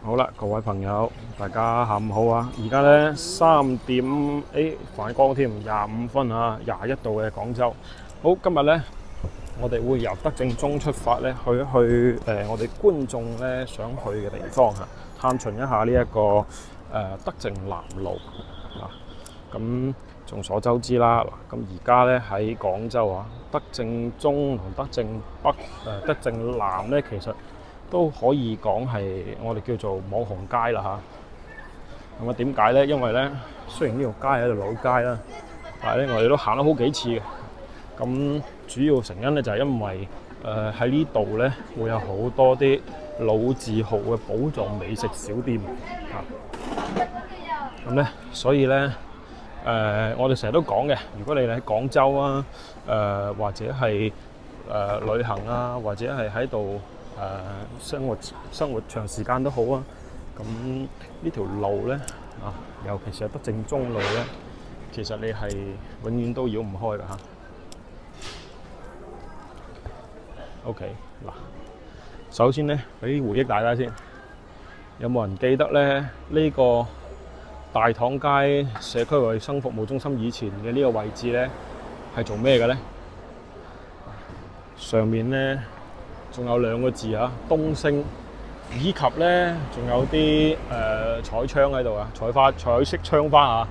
好啦，各位朋友，大家下午好啊！而家呢3點反光添，25分啊，21度嘅廣州。好，今日呢，我哋會由德政中出發呢，去我哋觀眾呢想去嘅地方嚇，探尋一下呢一個德政南路啊。咁眾所周知啦，咁而家呢喺廣州啊，德政中同德政北、德政南呢，其實都可以講係我哋叫做網紅街啦嚇。咁啊點解呢？因為呢，雖然呢條街係條老街啦，但係呢我哋都行咗好幾次嘅。咁主要成因呢，就係因為喺呢度呢會有好多啲老字號嘅寶藏美食小店啊。咁呢，所以呢，我哋成日都講嘅，如果你喺廣州啊，或者係旅行啊，或者係喺度生活長時間都好啊，咁呢條路呢，啊，尤其是係德政中路呢，其實你係永遠都繞唔開㗎嚇。OK 嗱，首先呢，俾回憶大家先，有冇人記得呢？呢個大棠街社區衛生服務中心以前嘅呢個位置呢，係做咩嘅呢？上面呢，仲有2個字啊，東升，以及呢，仲有啲彩窗喺度啊，彩色窗花啊。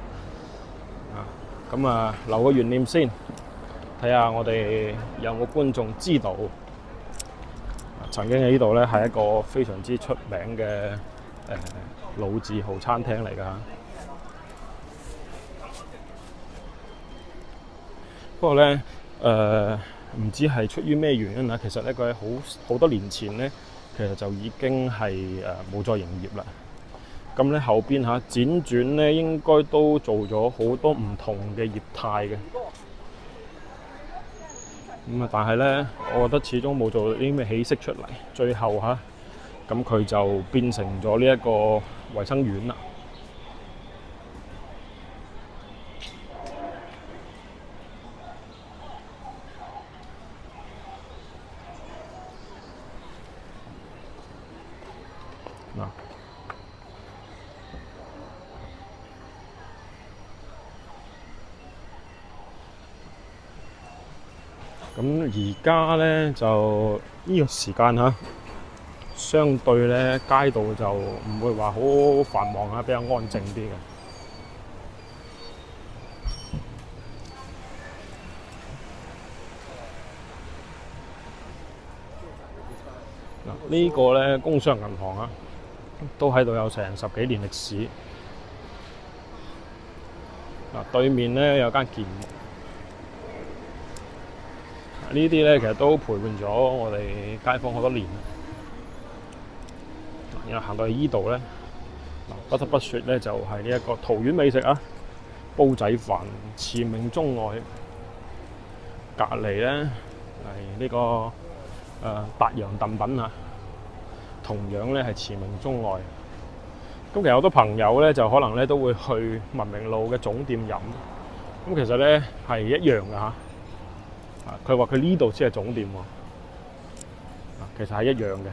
咁啊，留個懸念先，睇下我哋有冇觀眾知道，曾經喺呢度呢係一個非常之出名嘅老字號餐廳嚟㗎。不過呢，唔知係出於咩原因啊，其實呢，佢喺好多年前呢，其實就已經係冇再營業啦。咁呢後邊嚇輾轉呢，應該都做咗好多唔同嘅業態嘅。咁啊，但係呢，我覺得始終冇做啲咩起色出嚟，最後嚇咁佢就變成咗呢一個衛生院啦。嗱，咁而家呢，就呢個時間嚇，相對呢街道就唔會話好繁忙啊，比較安靜啲嘅。嗱，呢個呢工商銀行啊，都喺度有成10幾年歷史。嗱，對面呢有間建木，呢啲呢其實都陪伴咗我哋街坊好多年。然後行到去依度呢，不得不說呢就係呢一個桃園美食啊，煲仔飯，馳名中外。隔離呢係呢個達陽燉品啊，同樣呢係馳名中外。咁其實好多朋友呢，就可能呢都會去文明路嘅總店飲。咁其實呢係一樣嘅嚇。佢話佢呢度先係總店喎。其實係一樣嘅。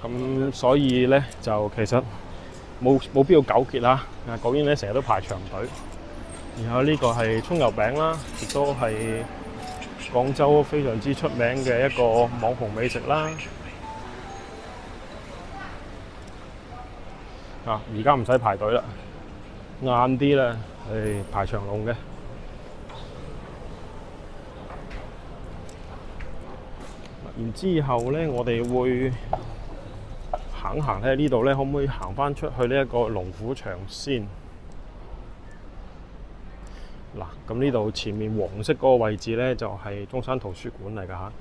咁所以呢，就其實冇必要糾結啦。嗰邊呢成日都排長隊。然後呢個係葱油餅啦，亦都係廣州非常之出名嘅一個網紅美食啦。而家唔使排隊啦，晏啲啦，排長龍嘅。然之後呢，我哋會行喺呢度呢，可唔可以行翻出去呢一個龍虎場先？嗱，咁呢度前面黃色嗰個位置呢，就係中山圖書館嚟㗎嚇。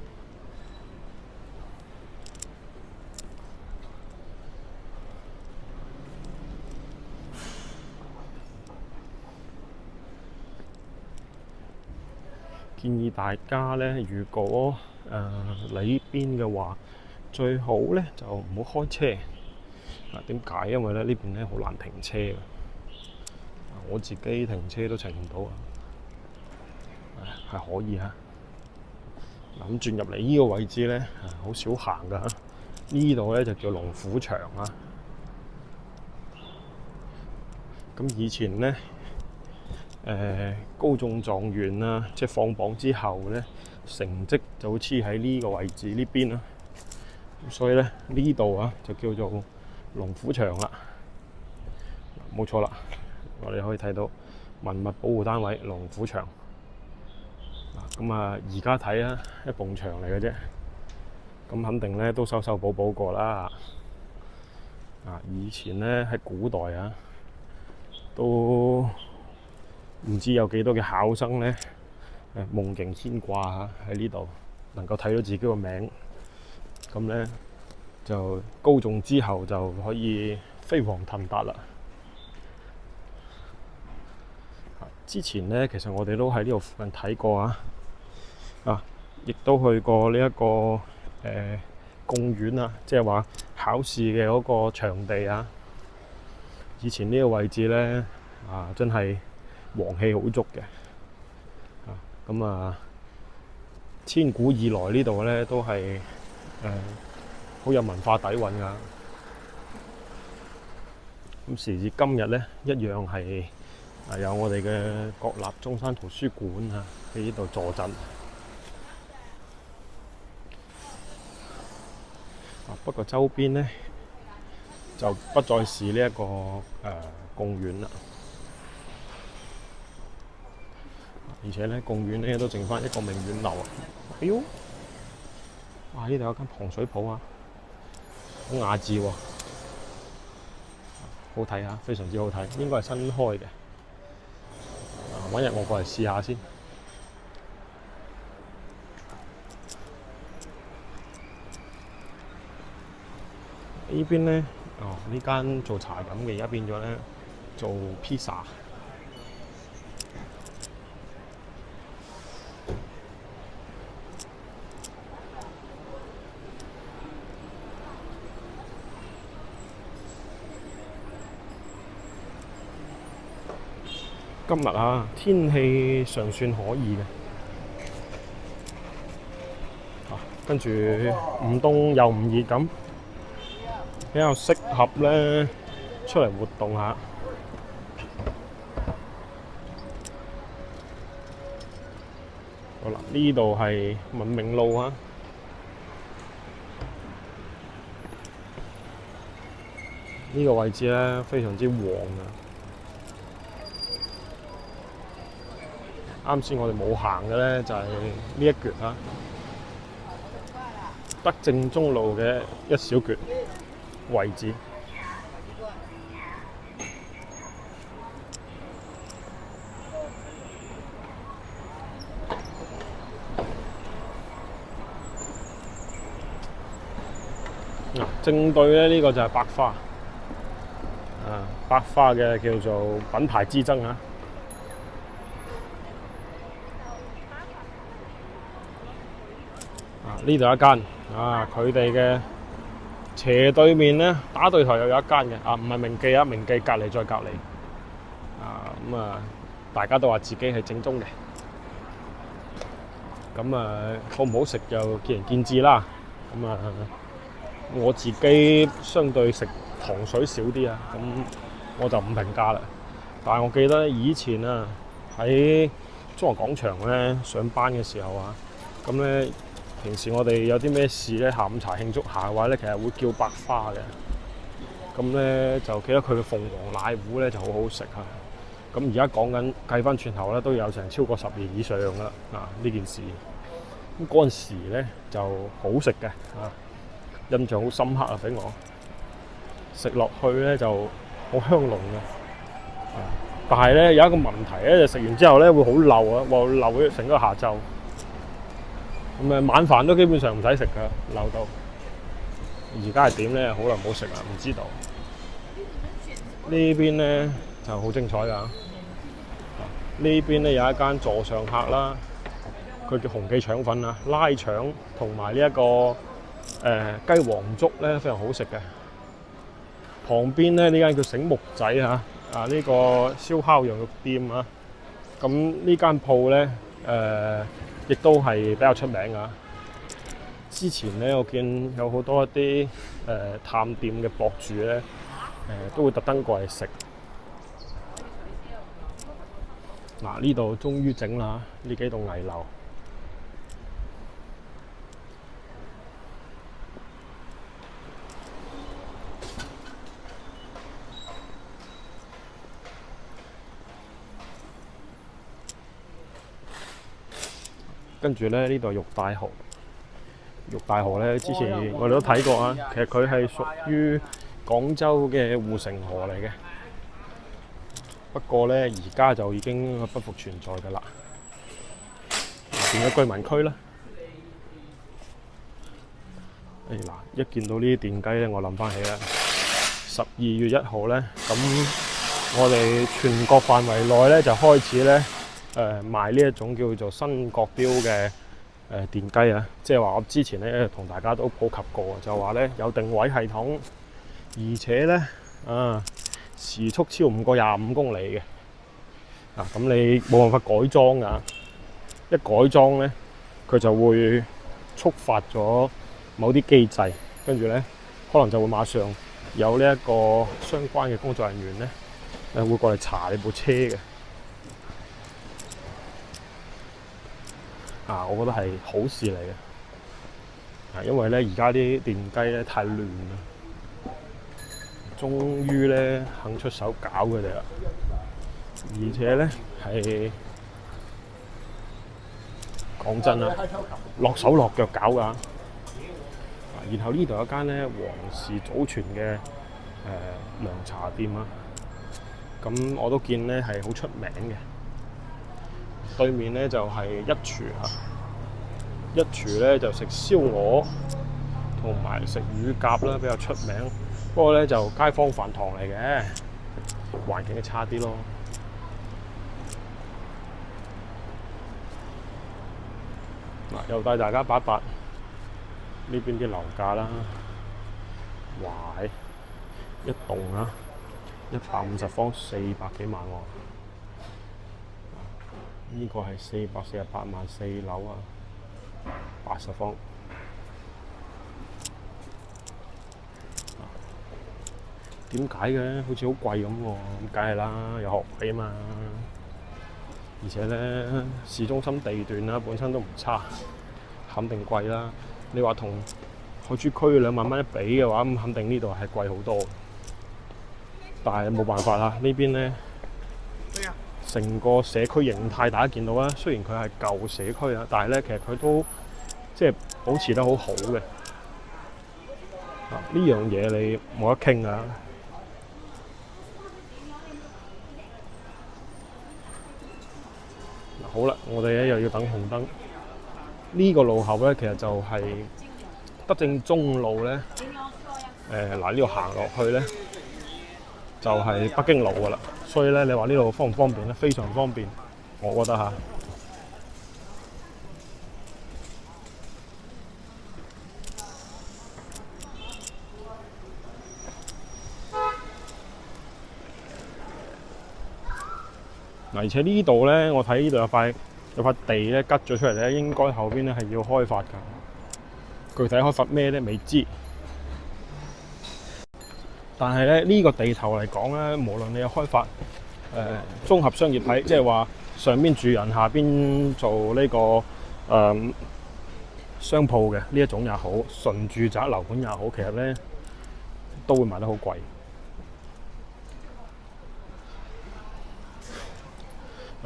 建議大家呢，如果嚟呢邊嘅話，最好呢就唔好開車。點解？因為呢邊呢好難停車嘅。我自己停車都停唔到啊，係可以嚇。咁轉入嚟呢個位置呢，好少行㗎嚇。呢度咧就叫龍虎場啊。咁以前咧，高中狀元啊，即係放榜之後咧，成績就會黐喺呢個位置呢邊啦。所以咧呢度啊就叫做龍虎場啦。冇錯啦，我哋可以睇到文物保護單位龍虎場。咁啊，而家睇啊，一埲牆嚟嘅啫。咁肯定咧都修修補補過啦。以前咧喺古代啊，都唔知有幾多嘅考生咧，夢境牽掛嚇喺呢度，能夠睇到自己個名。咁咧就高中之後就可以飛黃騰達啦。之前咧，其實我哋都喺呢度附近睇過啊，亦都去過呢一個公園啊，即係話考試嘅嗰個場地啊。以前呢個位置咧真係黃氣好足嘅。咁千古以來呢度咧都係好有文化底蘊㗎。咁時至今日咧，一樣係有我哋嘅國立中山圖書館喺呢度坐鎮。不過周邊咧就不再是呢一個公園啦，而且咧公園咧都剩翻一個明遠樓。哎呦！呢度有間糖水鋪啊，好雅致喎，好睇啊，非常之好睇，應該係新開嘅。揾日我過嚟試下先。呢邊咧，呢間做茶飲嘅而家變咗咧做披薩。今日天氣尚算可以嘅，跟住唔凍又唔熱咁，比較適合咧出嚟活動下。好啦，呢度係文明路啊。呢個位置咧非常之旺啊！啱先我哋冇行嘅咧就係呢一橛德政中路嘅一小橛位置。正對咧呢個就係百花，百花嘅叫做品牌之爭啊！呢度一間佢哋嘅斜對面咧打對頭又有一間嘅唔係明記明記隔離再隔離大家都話自己係正宗嘅。咁好唔好食就見仁見智啦。我自己相對食糖水少啲咁我就唔評價啦。但係我記得以前喺中華廣場咧上班嘅時候咁咧平時我哋有啲咩事咧下午茶慶祝下嘅話咧，其實會叫百花嘅。咁咧就記得佢嘅鳳凰奶糊咧就好好食咁而家講緊計翻轉頭咧都有成超過10年以上啦呢件事。咁嗰陣時咧就好食嘅印象好深刻俾我食落去咧就好香濃嘅。但係咧有一個問題咧，就食完之後咧會好漏漏咗成個下晝。晚飯都基本上唔使食噶，漏到。而家係點咧？好耐冇食啦，唔知道。呢邊咧就好精彩㗎。呢邊咧有一間座上客啦，佢叫紅記腸粉拉腸同埋呢一個雞黃粥咧非常好食嘅。旁邊咧呢間叫醒目仔呢個燒烤羊肉店咁呢間鋪咧亦都係比較出名之前咧，我見有好多一啲探店嘅博主咧，都會特登過嚟食。嗱，呢度終於整啦，呢幾棟危樓。跟住咧，呢度係玉帶河。玉帶河咧，之前我哋都睇過啊。其實佢係屬於廣州嘅護城河嚟嘅。不過咧，而家就已經不復存在㗎啦，變咗居民區啦。嗱，一見到呢啲電雞咧，我諗翻起啦，12月1號咧，咁我哋全國範圍內咧就開始咧賣呢一種叫做新國標嘅電雞啊，即係話我之前咧同大家都普及過，就話咧有定位系統，而且咧時速超唔過25公里嘅。咁你冇辦法改裝㗎，一改裝咧佢就會觸發咗某啲機制，跟住咧可能就會馬上有呢一個相關嘅工作人員咧會過嚟查你部車嘅。我覺得係好事嚟嘅，因為咧而家啲電雞咧太亂啦，終於咧肯出手搞佢哋啦，而且咧係講真啦，落手落腳搞㗎。然後呢度有間咧皇氏祖傳嘅涼茶店啊，咁我都見咧係好出名嘅。對面咧就係一廚啊，一廚咧就食燒鵝同埋食乳鴿啦，比較出名。不過咧就街坊飯堂嚟嘅，環境差啲咯。又帶大家把呢邊啲樓價啦。哇！一棟啊，150方400幾萬喎。呢個係448萬4樓啊，80方。點解嘅？好似好貴咁喎。咁梗係啦，有學位啊嘛。而且咧，市中心地段啦，本身都唔差，肯定貴啦。你話同海珠區2萬蚊一比嘅話，咁肯定呢度係貴好多。但係冇辦法啦，呢邊咧成個社區形態大家見到啦。雖然佢係舊社區啊，但係咧其實佢都即係保持得好好嘅。呢樣嘢你冇得傾啊！好啦，我哋咧又要等紅燈。呢個路口咧，其實就係德政中路咧。呢度行落去咧，就係北京路噶啦。所以咧，你話呢度方唔方便咧？非常方便，我覺得嚇。而且呢度咧，我睇呢度有塊地咧，吉咗出嚟咧，應該後邊咧係要開發㗎。具體開發咩咧，未知。但係咧，呢個地頭嚟講咧，無論你有開發綜合商業體，即係話上邊住人，下邊做呢個商鋪嘅呢一種也好，純住宅樓盤也好，其實咧都會賣得好貴。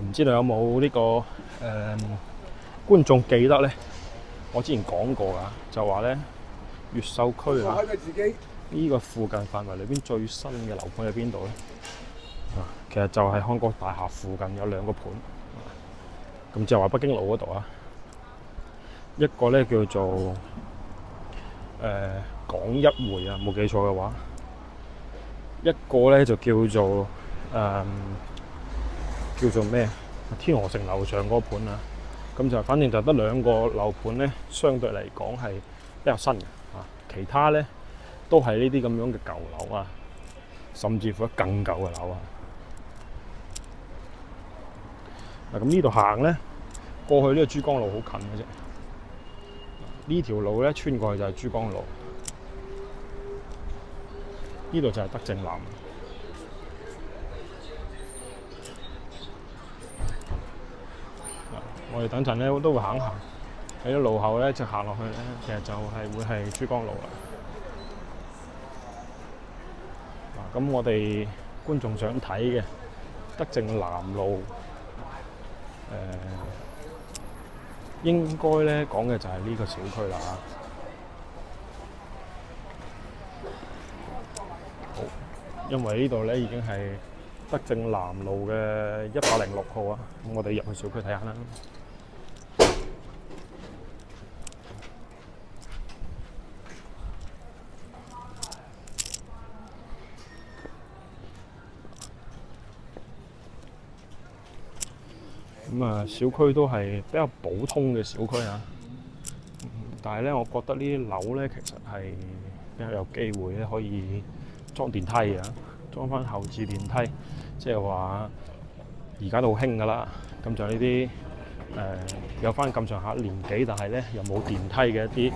唔知道有冇呢個觀眾記得咧？我之前講過㗎，就話咧越秀區啊，呢個附近範圍裏邊最新嘅樓盤喺邊度咧？其實就係康國大廈附近有2個盤，咁就話北京路嗰度啊，一個咧叫做廣一匯啊，冇記錯嘅話，一個咧就叫做叫做咩？天河城樓上嗰個盤啊，咁就反正就得2個樓盤咧，相對嚟講係比較新嘅啊，其他咧都係呢啲咁樣嘅舊樓啊，甚至乎更舊嘅樓啊。咁呢度行咧，過去呢個珠江路好近嘅啫。呢條路咧穿過去就係珠江路，呢度就係德政南。我哋等陣咧都會行行喺啲路後咧，就行落去咧，其實就係會係珠江路啦。咁我哋觀眾想睇嘅德政南路，應該咧講嘅就係呢個小區啦。好，因為呢度咧已經係德政南路嘅106號啊，咁我哋入去小區睇下啦。咁啊，小區都係比較普通嘅小區啊。但係咧，我覺得呢啲樓咧，其實係比較有機會咧，可以裝電梯嘅，裝翻後置電梯，即係話而家都好興㗎啦。咁就呢啲有翻咁上下年紀，但係咧又冇電梯嘅一啲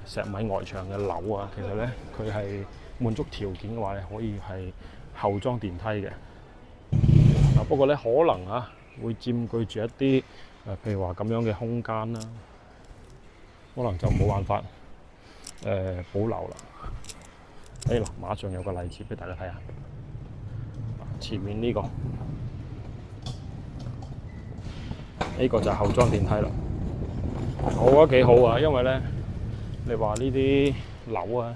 石米外牆嘅樓啊，其實咧佢係滿足條件嘅話咧，可以係後裝電梯嘅。不過咧可能啊，會佔據住一啲譬如話咁樣嘅空間啦，可能就冇辦法保留啦。嗱，馬上有個例子俾大家睇下，前面呢個就係後裝電梯啦。我覺得幾好啊，因為咧你話呢啲樓啊，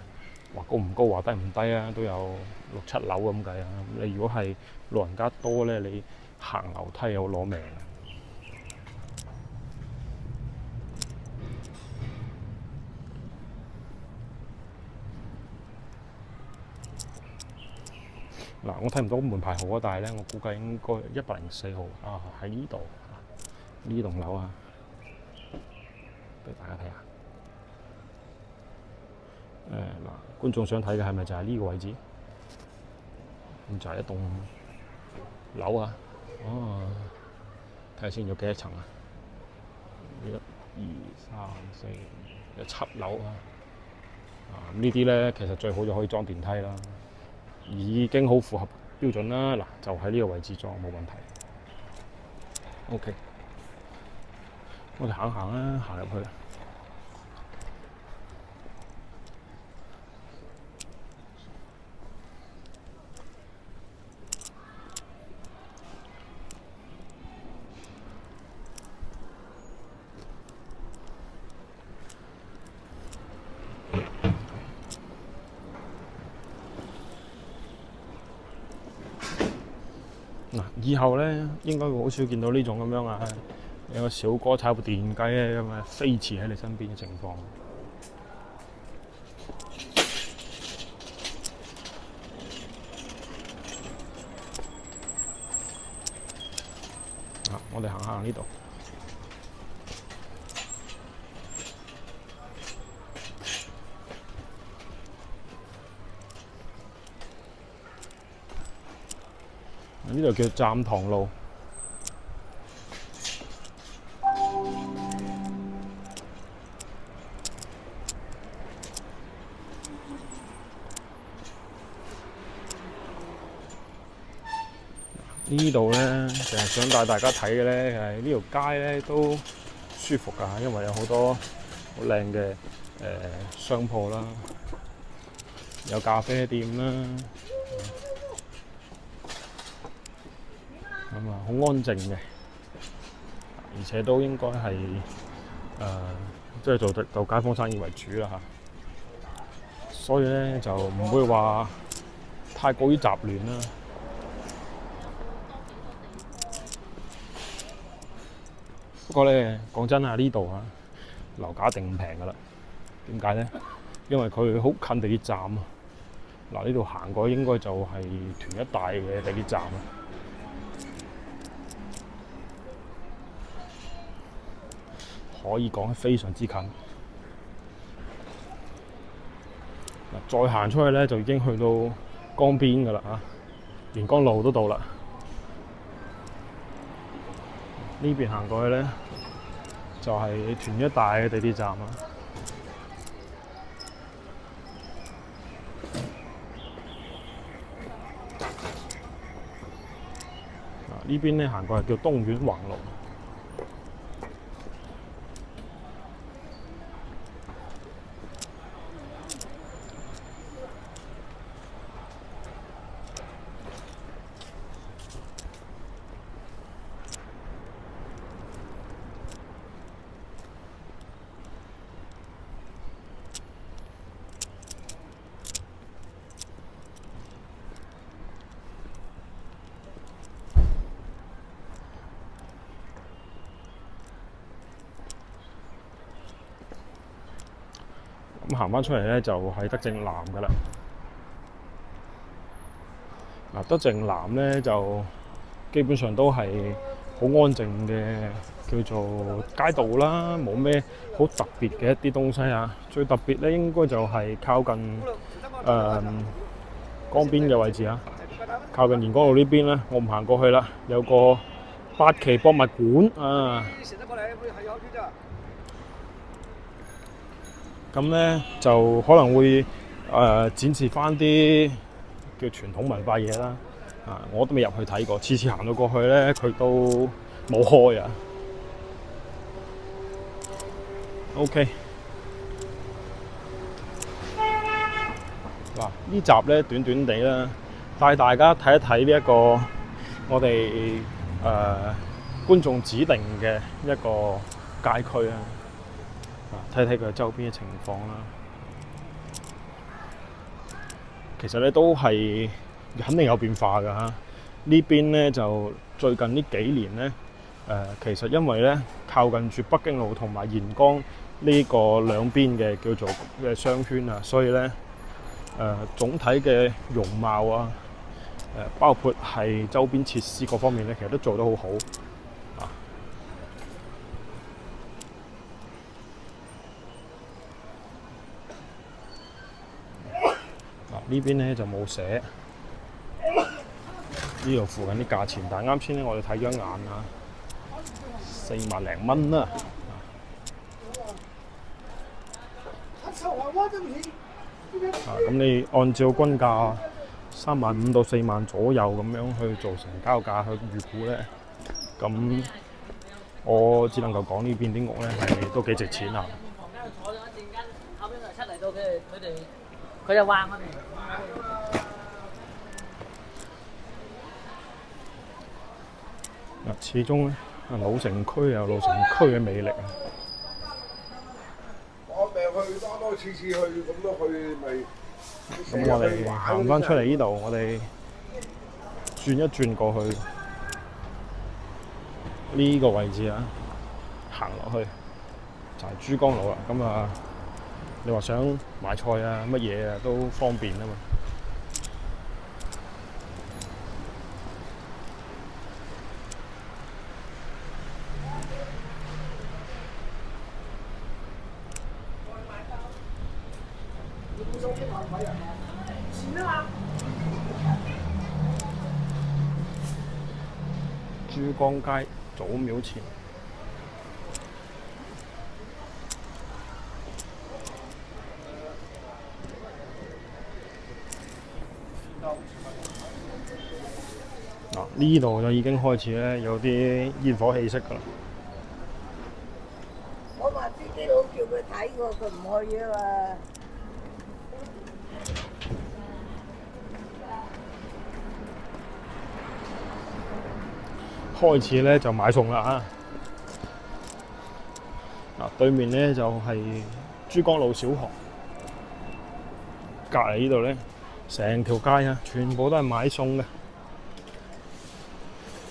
話高唔高，話低唔低啊，都有6、7樓咁計啊。你如果係老人家多咧，你行樓梯又攞命。嗱，我睇唔到門牌號啊，但係咧，我估計應該104號啊，喺呢度呢棟樓啊，俾大家睇下。觀眾想睇嘅係咪就係呢個位置？咁就係一棟樓啊。哦，睇下先有幾多層啊？1、2、3、4，有7樓啊。呢啲咧其實最好就可以裝電梯啦。已經好符合標準啦，嗱就喺呢個位置裝冇問題。OK， 我哋行行啦，行入去。以後咧應該會好少見到呢種咁樣啊，有個小哥踩部電雞咧咁啊飛馳喺你身邊嘅情況。我哋行下呢度。呢度叫站塘路。呢度咧，成日想帶大家睇嘅咧，係呢條街咧都舒服㗎，因為有好多好靚嘅商鋪啦，有咖啡店啦。咁啊，好安靜嘅，而且都應該係即係做街坊生意為主啦嚇，所以咧就唔會話太過於雜亂啦。不過咧講真啊，呢度啊樓價一定唔平㗎啦。點解咧？因為佢好近地鐵站啊。嗱，呢度行過應該就係屯一帶嘅地鐵站啊。可以講係非常之近。再行出去咧，就已經去到江邊㗎啦嚇，連江路都到啦。呢邊行過去咧，就係屯一帶嘅地鐵站啦。呢邊咧行過係叫東苑橫路。咁行翻出嚟咧，就係德政南噶啦。嗱，德政南咧就基本上都係好安靜嘅，叫做街道啦，冇咩好特別嘅一啲東西啊。最特別咧應該就係靠近江邊嘅位置啊，靠近沿江路呢邊咧，我唔行過去啦，有個八旗博物館啊。咁咧就可能會展示翻啲叫傳統文化嘢啦。我都未入去睇過，次次行到過去咧，佢都冇開啊。OK， 嗱呢集咧短短地啦，帶大家睇一睇呢一個我哋觀眾指定嘅一個街區啊。睇睇佢周邊嘅情況啦。其實咧都係肯定有變化㗎嚇。呢邊咧就最近呢幾年咧，其實因為咧靠近住北京路同埋沿江呢個兩邊嘅叫做嘅商圈啊，所以咧總體嘅容貌啊，包括係周邊設施各方面咧，其實都做得好好。呢邊咧就冇寫呢度附近啲價錢，但係啱先咧我哋睇咗一眼啊，4萬零蚊啦。咁你按照均價3萬5到4萬左右咁樣去做成交價去預估咧，咁我只能夠講呢邊啲屋咧係都幾值錢啊！後邊就出嚟到佢就話我哋。始終咧，老城區有老城區嘅魅力啊！我命去多次去，咁都去咪？咁我哋行翻出嚟呢度，我哋轉一轉過去呢個位置啊，行落去就係珠江路啦。咁啊，你話想買菜啊，乜嘢啊都方便啊嘛。珠江街祖廟前。呢度就已經開始咧有啲煙火氣息㗎啦。我話司機佬叫佢睇過，佢唔去啊嘛。開始咧就買餸啦啊！對面咧就係珠江路小學，隔離呢度咧成條街啊，全部都係買餸嘅。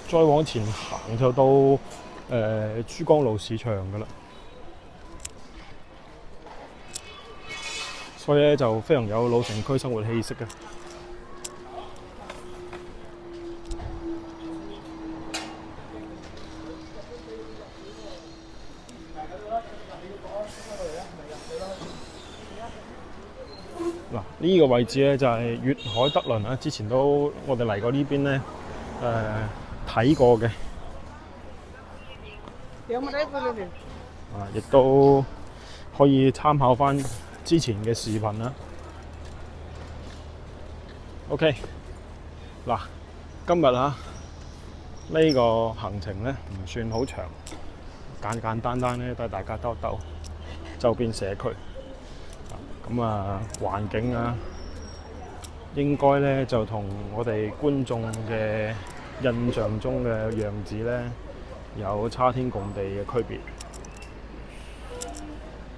再往前行就到珠江路市場㗎啦，所以咧就非常有老城區生活氣息嘅。嗱，呢個位置咧就係粵海德倫啊，之前都我哋嚟過呢邊咧睇過嘅。有冇睇過你哋？亦都可以參考翻之前嘅視頻啦。OK，嗱，今日呢個行程咧唔算好長，簡簡單單咧都係大家兜兜周邊社區。咁啊，環境啊，應該咧就同我哋觀眾嘅印象中嘅樣子咧有差天共地嘅區別。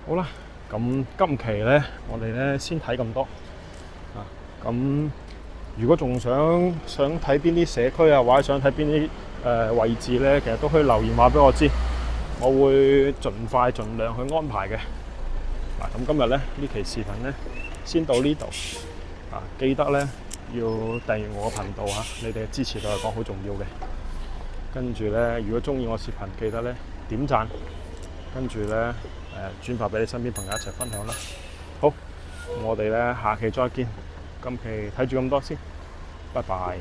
好啦，咁今期咧我哋咧先睇咁多啊。咁如果仲想睇邊啲社區啊，或者想睇邊啲位置咧，其實都可以留言話俾我知，我會盡量去安排嘅。嗱，咁今日咧呢期視頻咧先到呢度啊，記得咧要訂閱我個頻道嚇，你哋嘅支持對我嚟講好重要嘅。跟住咧，如果中意我視頻，記得咧點讚，跟住咧轉發俾你身邊朋友一齊分享啦。好，我哋咧下期再見，今期睇住咁多先，拜拜。